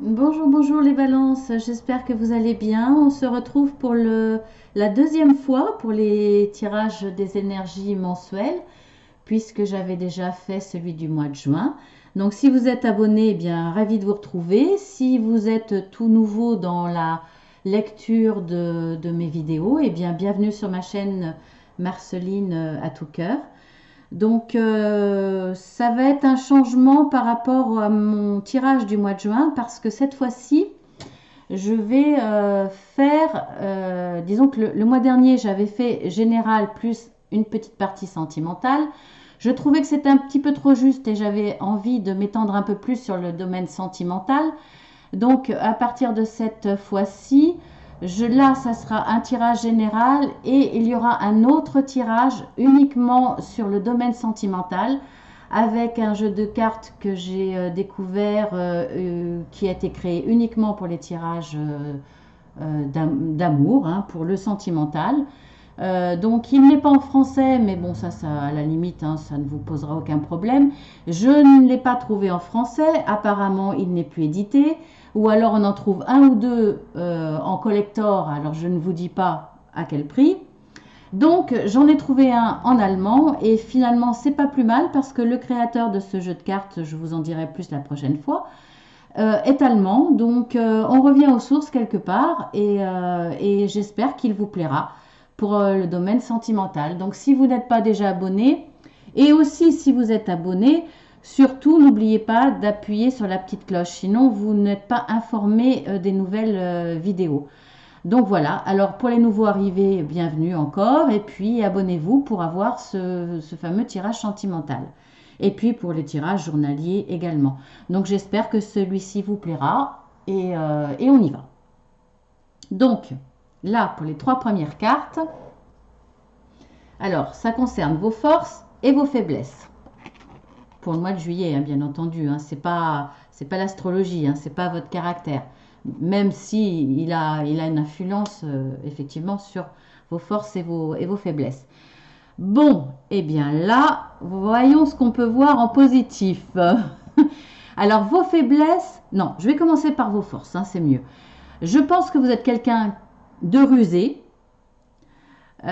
Bonjour, bonjour les balances, j'espère que vous allez bien. On se retrouve pour la deuxième fois pour les tirages des énergies mensuelles, puisque j'avais déjà fait celui du mois de juin. Donc si vous êtes abonné, eh bien ravi de vous retrouver. Si vous êtes tout nouveau dans la lecture de mes vidéos, eh bien bienvenue sur ma chaîne Marceline à tout cœur. Donc ça va être un changement par rapport à mon tirage du mois de juin parce que cette fois-ci, je vais faire, disons que le mois dernier, j'avais fait général plus une petite partie sentimentale. Je trouvais que c'était un petit peu trop juste et j'avais envie de m'étendre un peu plus sur le domaine sentimental. Donc à partir de cette fois-ci, là, ça sera un tirage général et il y aura un autre tirage uniquement sur le domaine sentimental avec un jeu de cartes que j'ai découvert qui a été créé uniquement pour les tirages d'amour, hein, pour le sentimental. Donc il n'est pas en français, mais bon ça à la limite, hein, ça ne vous posera aucun problème. Je ne l'ai pas trouvé en français, apparemment il n'est plus édité, ou alors on en trouve un ou deux en collector, alors je ne vous dis pas à quel prix. Donc j'en ai trouvé un en allemand et finalement c'est pas plus mal parce que le créateur de ce jeu de cartes, je vous en dirai plus la prochaine fois, est allemand. Donc on revient aux sources quelque part et j'espère qu'il vous plaira pour le domaine sentimental. Donc si vous n'êtes pas déjà abonné et aussi si vous êtes abonné, surtout n'oubliez pas d'appuyer sur la petite cloche, sinon vous n'êtes pas informé des nouvelles vidéos. Donc voilà, alors pour les nouveaux arrivés, bienvenue encore, et puis abonnez-vous pour avoir ce fameux tirage sentimental. Et puis pour les tirages journaliers également. Donc j'espère que celui-ci vous plaira et on y va. Donc là, pour les trois premières cartes, alors ça concerne vos forces et vos faiblesses. Pour le mois de juillet, hein, bien entendu, hein, c'est pas l'astrologie, hein, c'est pas votre caractère. Même si il a une influence effectivement sur vos forces et vos faiblesses. Bon, eh bien là, voyons ce qu'on peut voir en positif. Alors vos faiblesses, non, je vais commencer par vos forces, hein, c'est mieux. Je pense que vous êtes quelqu'un de rusé, qui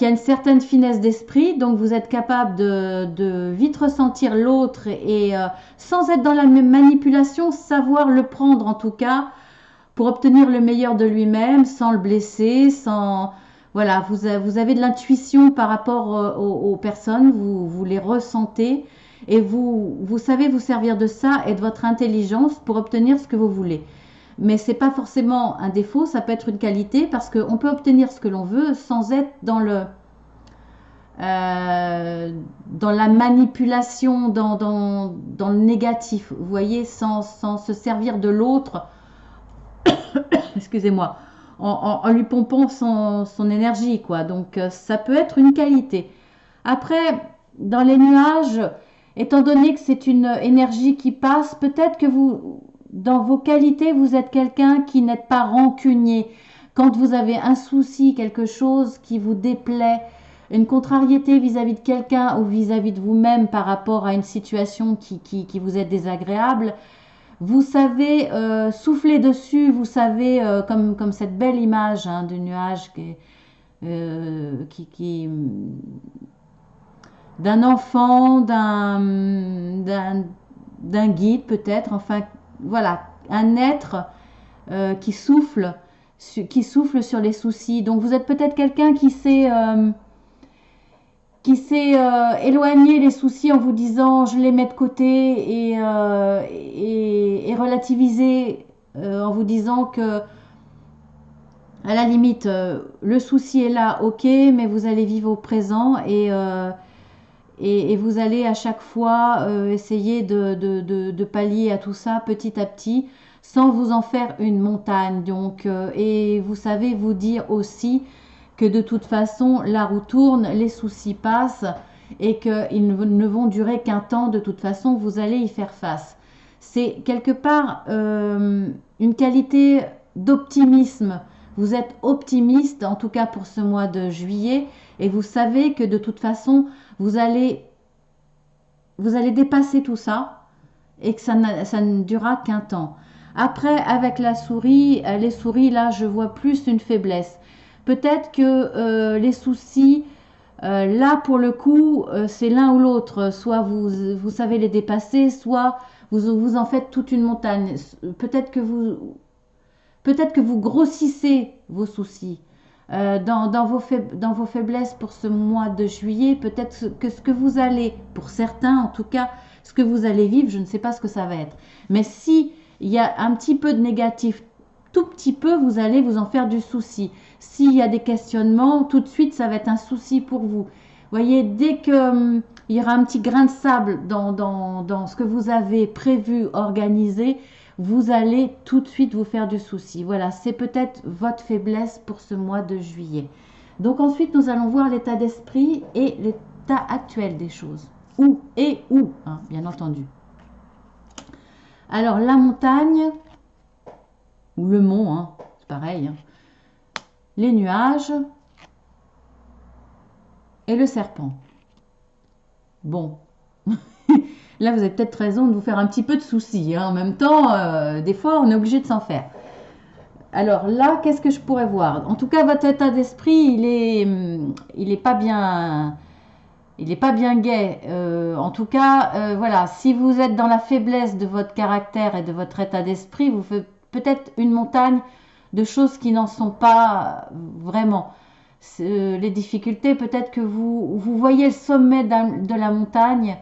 a une certaine finesse d'esprit, donc vous êtes capable de vite ressentir l'autre et sans être dans la manipulation, savoir le prendre en tout cas pour obtenir le meilleur de lui-même, sans le blesser, sans... Voilà, vous avez de l'intuition par rapport aux personnes, vous les ressentez et vous savez vous servir de ça et de votre intelligence pour obtenir ce que vous voulez. Mais c'est pas forcément un défaut, ça peut être une qualité parce qu'on peut obtenir ce que l'on veut sans être dans la manipulation, dans le négatif, vous voyez, sans se servir de l'autre, excusez-moi, en lui pompant son énergie, quoi. Donc ça peut être une qualité. Après, dans les nuages, étant donné que c'est une énergie qui passe, peut-être que vous, dans vos qualités, vous êtes quelqu'un qui n'êtes pas rancunier. Quand vous avez un souci, quelque chose qui vous déplaît, une contrariété vis-à-vis de quelqu'un ou vis-à-vis de vous-même par rapport à une situation qui vous est désagréable, vous savez souffler dessus, vous savez, comme cette belle image, hein, du nuage qui d'un enfant, d'un guide peut-être, enfin voilà, un être qui souffle sur les soucis. Donc vous êtes peut-être quelqu'un qui sait éloigner les soucis en vous disant je les mets de côté et relativiser en vous disant que à la limite le souci est là, ok, mais vous allez vivre au présent et vous allez à chaque fois essayer de pallier à tout ça petit à petit sans vous en faire une montagne. Donc, et vous savez vous dire aussi que de toute façon la roue tourne, les soucis passent et qu'ils ne vont durer qu'un temps. De toute façon, vous allez y faire face. C'est quelque part une qualité d'optimisme. Vous êtes optimiste, en tout cas pour ce mois de juillet, et vous savez que de toute façon, vous allez dépasser tout ça et que ça ne durera qu'un temps. Après, avec la souris, les souris, là, je vois plus une faiblesse. Peut-être que les soucis, là, pour le coup, c'est l'un ou l'autre. Soit vous savez les dépasser, soit vous en faites toute une montagne. Peut-être que vous grossissez vos soucis. Dans vos faiblesses pour ce mois de juillet, peut-être que ce que vous allez, pour certains en tout cas, ce que vous allez vivre, je ne sais pas ce que ça va être. Mais si il y a un petit peu de négatif, tout petit peu, vous allez vous en faire du souci. S'il y a des questionnements, tout de suite, ça va être un souci pour vous. Voyez, dès que il y aura un petit grain de sable dans ce que vous avez prévu, organisé, vous allez tout de suite vous faire du souci. Voilà, c'est peut-être votre faiblesse pour ce mois de juillet. Donc ensuite, nous allons voir l'état d'esprit et l'état actuel des choses. Où et où, hein, bien entendu. Alors, la montagne, ou le mont, hein, c'est pareil, hein, les nuages et le serpent. Bon, là, vous avez peut-être raison de vous faire un petit peu de soucis, hein. En même temps, des fois, on est obligé de s'en faire. Alors là, qu'est-ce que je pourrais voir? En tout cas, votre état d'esprit, il est pas bien, il est pas bien gai. En tout cas, voilà, si vous êtes dans la faiblesse de votre caractère et de votre état d'esprit, vous faites peut-être une montagne de choses qui n'en sont pas vraiment. Les difficultés, peut-être que vous voyez le sommet de la montagne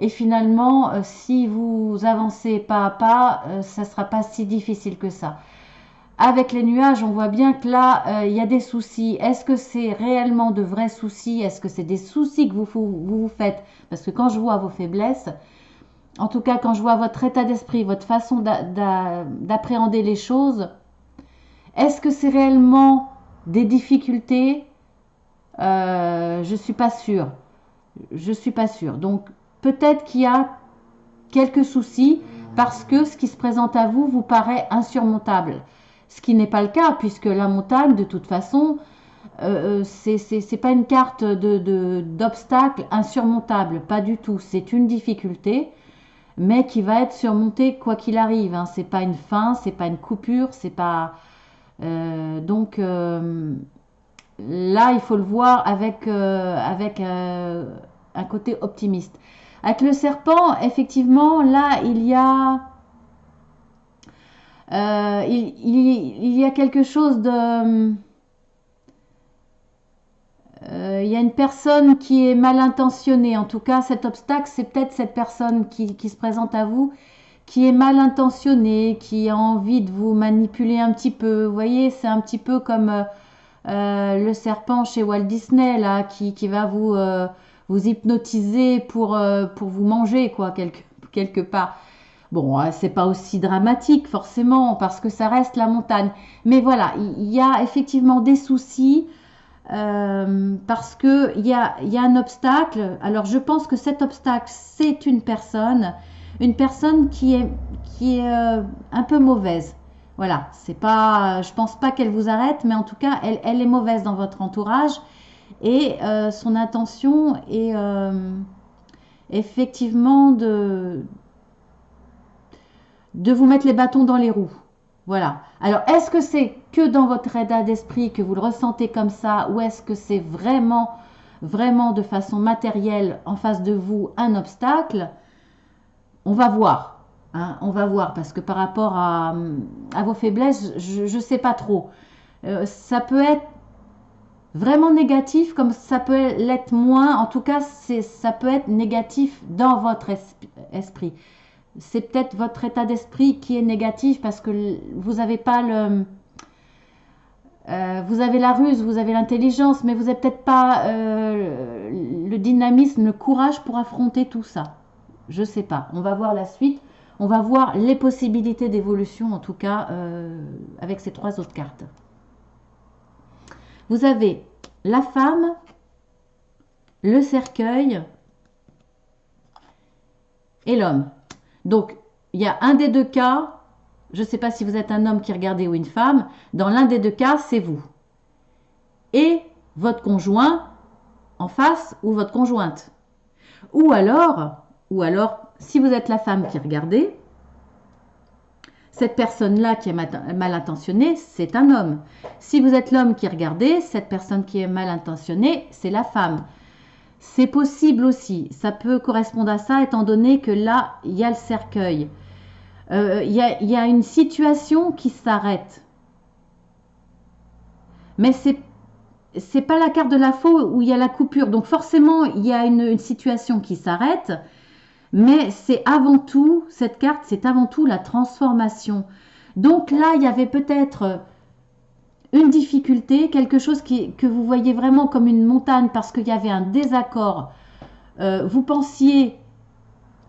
et finalement, si vous avancez pas à pas, ça ne sera pas si difficile que ça. Avec les nuages, on voit bien que là, il y a des soucis. Est-ce que c'est réellement de vrais soucis? Est-ce que c'est des soucis que vous faites? Parce que quand je vois vos faiblesses, en tout cas quand je vois votre état d'esprit, votre façon d'appréhender les choses, est-ce que c'est réellement des difficultés? Je ne suis pas sûre. Je ne suis pas sûre. Donc peut-être qu'il y a quelques soucis parce que ce qui se présente à vous paraît insurmontable. Ce qui n'est pas le cas, puisque la montagne, de toute façon, c'est pas une carte d'obstacle insurmontable, pas du tout. C'est une difficulté, mais qui va être surmontée quoi qu'il arrive, hein. C'est pas une fin, c'est pas une coupure, c'est pas. Donc là, il faut le voir avec un côté optimiste. Avec le serpent, effectivement, là, il y a quelque chose de... il y a une personne qui est mal intentionnée. En tout cas, cet obstacle, c'est peut-être cette personne qui se présente à vous, qui est mal intentionnée, qui a envie de vous manipuler un petit peu. Vous voyez, c'est un petit peu comme le serpent chez Walt Disney, là, qui va vous hypnotiser pour vous manger, quoi, quelque part. Bon, c'est pas aussi dramatique forcément parce que ça reste la montagne. Mais voilà, il y a effectivement des soucis parce que il y a un obstacle. Alors je pense que cet obstacle, c'est une personne qui est un peu mauvaise. Voilà, c'est pas, je pense pas qu'elle vous arrête, mais en tout cas, elle est mauvaise dans votre entourage et son intention est effectivement de vous mettre les bâtons dans les roues. Voilà. Alors, est-ce que c'est que dans votre état d'esprit que vous le ressentez comme ça, ou est-ce que c'est vraiment, vraiment de façon matérielle en face de vous un obstacle? On va voir. Hein, on va voir, parce que par rapport à vos faiblesses, je ne sais pas trop. Ça peut être vraiment négatif, comme ça peut l'être moins. En tout cas, ça peut être négatif dans votre esprit. C'est peut-être votre état d'esprit qui est négatif parce que vous n'avez pas vous avez la ruse, vous avez l'intelligence, mais vous n'avez peut-être pas le dynamisme, le courage pour affronter tout ça. Je ne sais pas. On va voir la suite. On va voir les possibilités d'évolution, en tout cas, avec ces trois autres cartes. Vous avez la femme, le cercueil et l'homme. Donc, il y a un des deux cas, je ne sais pas si vous êtes un homme qui regardez ou une femme, dans l'un des deux cas, c'est vous. Et votre conjoint en face ou votre conjointe. Ou alors, si vous êtes la femme qui regardez, Cette personne-là qui est mal intentionnée, c'est un homme. Si vous êtes l'homme qui regardez, cette personne qui est mal intentionnée, c'est la femme. C'est possible aussi. Ça peut correspondre à ça, étant donné que là, il y a le cercueil. Il y a une situation qui s'arrête. Mais c'est pas la carte de la faux où il y a la coupure. Donc forcément, il y a une situation qui s'arrête. Mais c'est avant tout, cette carte, c'est avant tout la transformation. Donc là, il y avait peut-être une difficulté, quelque chose que vous voyez vraiment comme une montagne parce qu'il y avait un désaccord. Vous pensiez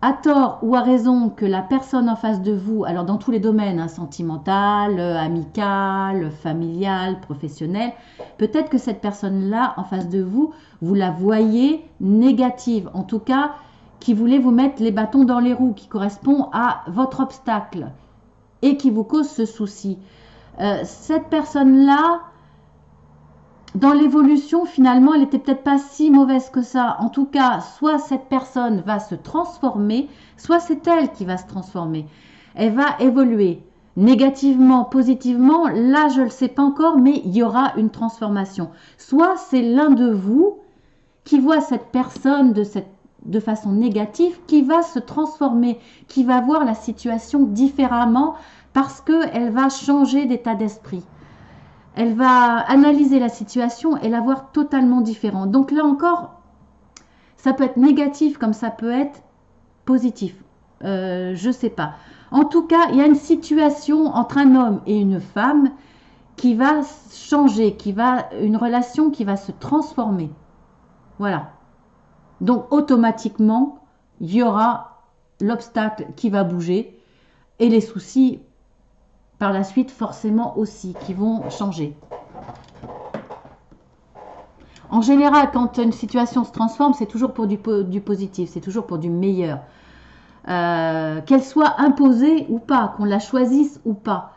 à tort ou à raison que la personne en face de vous, alors dans tous les domaines, hein, sentimental, amical, familial, professionnel, peut-être que cette personne-là en face de vous, vous la voyez négative, en tout cas, qui voulait vous mettre les bâtons dans les roues, qui correspond à votre obstacle et qui vous cause ce souci. Cette personne-là, dans l'évolution, finalement, elle n'était peut-être pas si mauvaise que ça. En tout cas, soit cette personne va se transformer, soit c'est elle qui va se transformer. Elle va évoluer négativement, positivement. Là, je ne le sais pas encore, mais il y aura une transformation. Soit c'est l'un de vous qui voit cette personne de façon négative, qui va se transformer, qui va voir la situation différemment parce qu'elle va changer d'état d'esprit. Elle va analyser la situation et la voir totalement différente. Donc là encore, ça peut être négatif comme ça peut être positif. Je ne sais pas. En tout cas, il y a une situation entre un homme et une femme qui va changer, une relation qui va se transformer. Voilà. Donc automatiquement, il y aura l'obstacle qui va bouger et les soucis par la suite forcément aussi qui vont changer. En général, quand une situation se transforme, c'est toujours pour du positif, c'est toujours pour du meilleur. Qu'elle soit imposée ou pas, qu'on la choisisse ou pas.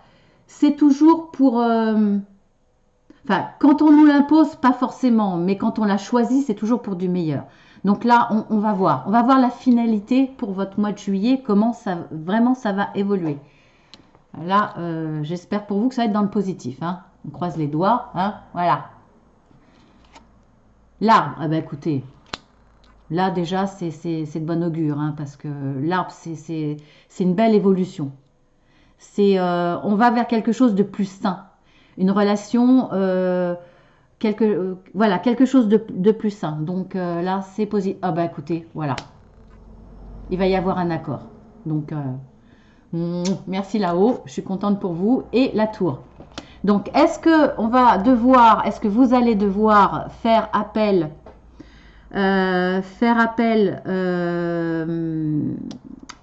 C'est toujours pour... Enfin, quand on nous l'impose, pas forcément, mais quand on la choisit, c'est toujours pour du meilleur. Donc là, on va voir. On va voir la finalité pour votre mois de juillet, comment ça, vraiment ça va évoluer. Là, j'espère pour vous que ça va être dans le positif. Hein. On croise les doigts. Hein. Voilà. L'arbre, eh ben, écoutez, là déjà, c'est de bon augure. Hein, parce que l'arbre, c'est une belle évolution. On va vers quelque chose de plus sain. Une relation, voilà, quelque chose de plus sain. Donc là, c'est positif. Ah ben, écoutez, voilà. Il va y avoir un accord. Donc... merci là-haut, je suis contente pour vous. Et la tour. Donc, est-ce que vous allez devoir faire appel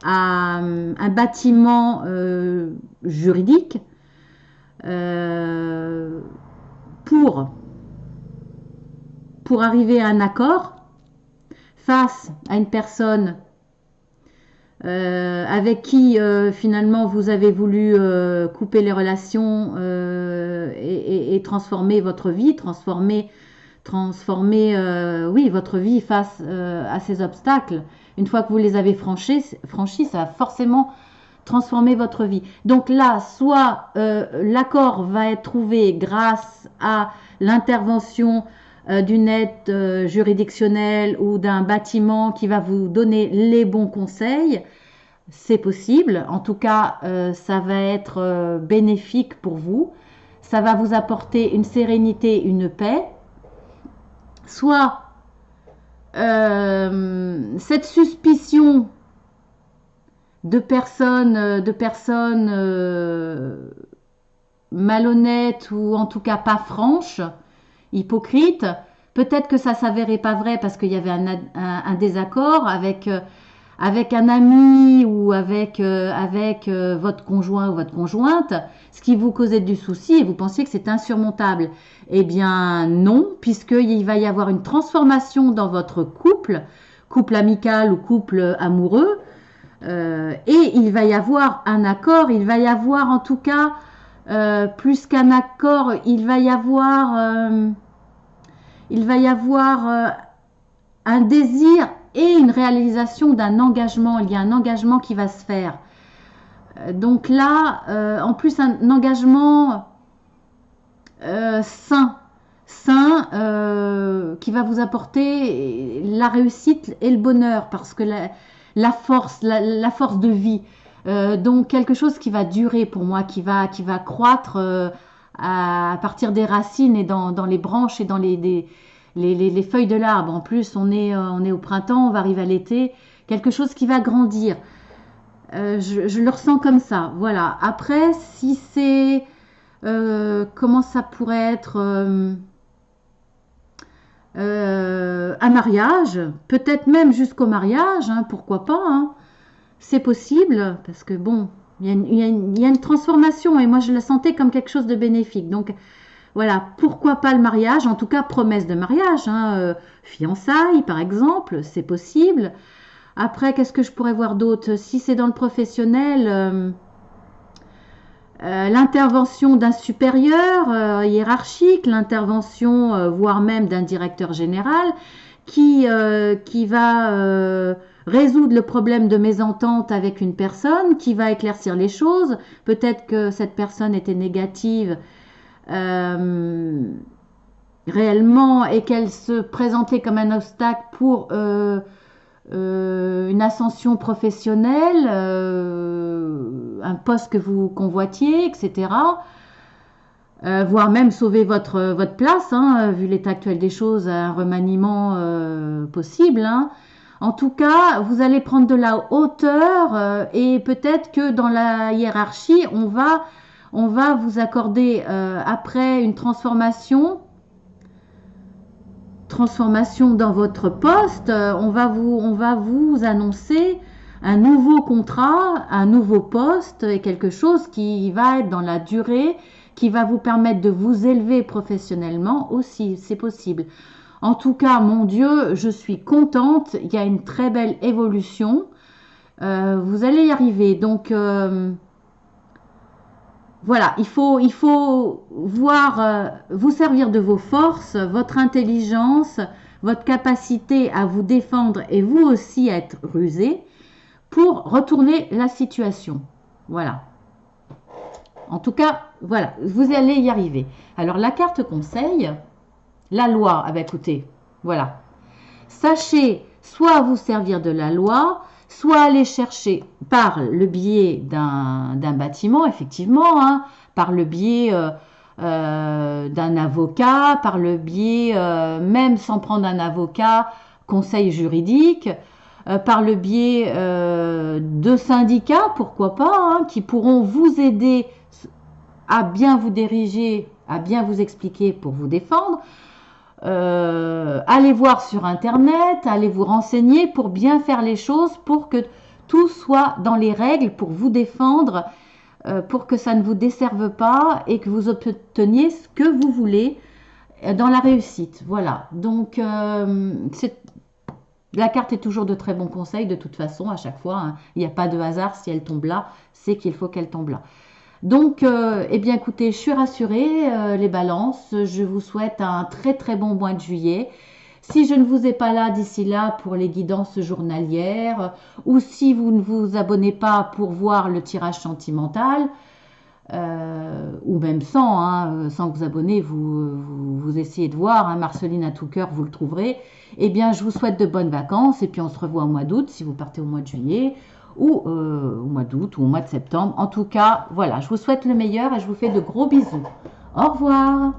à un bâtiment juridique pour arriver à un accord face à une personne avec qui finalement vous avez voulu couper les relations et transformer votre vie, transformer oui, votre vie face à ces obstacles. Une fois que vous les avez franchis, ça va forcément transformer votre vie. Donc là, soit l'accord va être trouvé grâce à l'intervention d'une aide juridictionnelle ou d'un bâtiment qui va vous donner les bons conseils, c'est possible. En tout cas, ça va être bénéfique pour vous. Ça va vous apporter une sérénité, une paix. Soit cette suspicion de personnes malhonnêtes ou en tout cas pas franches, hypocrite, peut-être que ça s'avérait pas vrai parce qu'il y avait un désaccord avec un ami ou avec votre conjoint ou votre conjointe, ce qui vous causait du souci et vous pensiez que c'était insurmontable. Eh bien non, puisqu'il va y avoir une transformation dans votre couple amical ou couple amoureux, et il va y avoir un accord, il va y avoir en tout cas plus qu'un accord, il va y avoir un désir et une réalisation d'un engagement. Il y a un engagement qui va se faire. Donc là, en plus, un engagement sain, qui va vous apporter la réussite et le bonheur, parce que la force, la force de vie, donc quelque chose qui va durer pour moi, qui va croître à partir des racines et dans les branches et dans les feuilles de l'arbre. En plus, on est au printemps, on va arriver à l'été, quelque chose qui va grandir. Je le ressens comme ça, voilà. Après, si c'est comment ça pourrait être un mariage, peut-être même jusqu'au mariage, hein, pourquoi pas, hein. C'est possible, parce que bon, il y a une transformation et moi je la sentais comme quelque chose de bénéfique. Donc voilà, pourquoi pas le mariage, en tout cas promesse de mariage, hein, fiançailles par exemple, c'est possible. Après, qu'est-ce que je pourrais voir d'autre? Si c'est dans le professionnel, l'intervention d'un supérieur hiérarchique, l'intervention voire même d'un directeur général qui va résoudre le problème de mésentente avec une personne, qui va éclaircir les choses. Peut-être que cette personne était négative réellement et qu'elle se présentait comme un obstacle pour une ascension professionnelle, un poste que vous convoitiez, etc. Voire même sauver votre place, hein, vu l'état actuel des choses, un remaniement possible. Hein. En tout cas, vous allez prendre de la hauteur et peut-être que dans la hiérarchie, on va vous accorder après une transformation dans votre poste, on va vous annoncer un nouveau contrat, un nouveau poste et quelque chose qui va être dans la durée, qui va vous permettre de vous élever professionnellement aussi, c'est possible. En tout cas, mon Dieu, je suis contente, il y a une très belle évolution, vous allez y arriver. Donc voilà, il faut voir, vous servir de vos forces, votre intelligence, votre capacité à vous défendre et vous aussi être rusé pour retourner la situation. Voilà. En tout cas, voilà, vous allez y arriver. Alors, la carte conseil, la loi. Ah ben, écoutez, voilà. Sachez soit vous servir de la loi, soit aller chercher par le biais d'un bâtiment, effectivement, hein, par le biais d'un avocat, par le biais, même sans prendre un avocat, conseil juridique, par le biais de syndicats, pourquoi pas, hein, qui pourront vous aider à bien vous diriger, à bien vous expliquer pour vous défendre. Allez voir sur internet, allez vous renseigner pour bien faire les choses, pour que tout soit dans les règles, pour vous défendre, pour que ça ne vous desserve pas et que vous obteniez ce que vous voulez dans la réussite. Voilà, donc la carte est toujours de très bons conseils de toute façon à chaque fois, hein. Il n'y a pas de hasard, si elle tombe là, c'est qu'il faut qu'elle tombe là. Donc, eh bien écoutez, je suis rassurée, les balances, je vous souhaite un très très bon mois de juillet. Si je ne vous ai pas là d'ici là pour les guidances journalières, ou si vous ne vous abonnez pas pour voir le tirage sentimental, ou même sans, hein, sans vous abonner, vous essayez de voir, hein, Marceline à tout cœur, vous le trouverez. Eh bien, je vous souhaite de bonnes vacances et puis on se revoit au mois d'août si vous partez au mois de juillet ou au mois d'août ou au mois de septembre. En tout cas, voilà, je vous souhaite le meilleur et je vous fais de gros bisous. Au revoir.